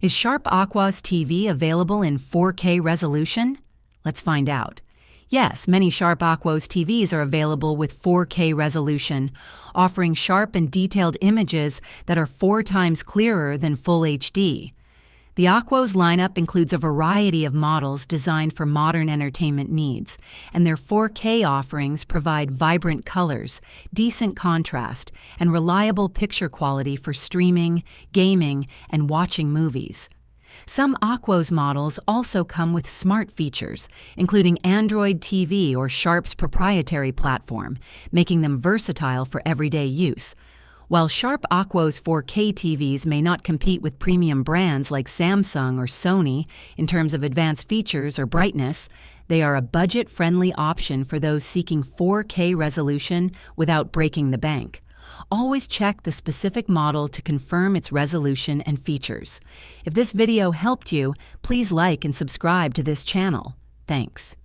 Is Sharp Aquos TV available in 4K resolution? Let's find out. Yes, many Sharp Aquos TVs are available with 4K resolution, offering sharp and detailed images that are 4 times clearer than Full HD. The Aquos lineup includes a variety of models designed for modern entertainment needs, and their 4K offerings provide vibrant colors, decent contrast, and reliable picture quality for streaming, gaming, and watching movies. Some Aquos models also come with smart features, including Android TV or Sharp's proprietary platform, making them versatile for everyday use. While Sharp Aquos 4K TVs may not compete with premium brands like Samsung or Sony in terms of advanced features or brightness, they are a budget-friendly option for those seeking 4K resolution without breaking the bank. Always check the specific model to confirm its resolution and features. If this video helped you, please like and subscribe to this channel. Thanks.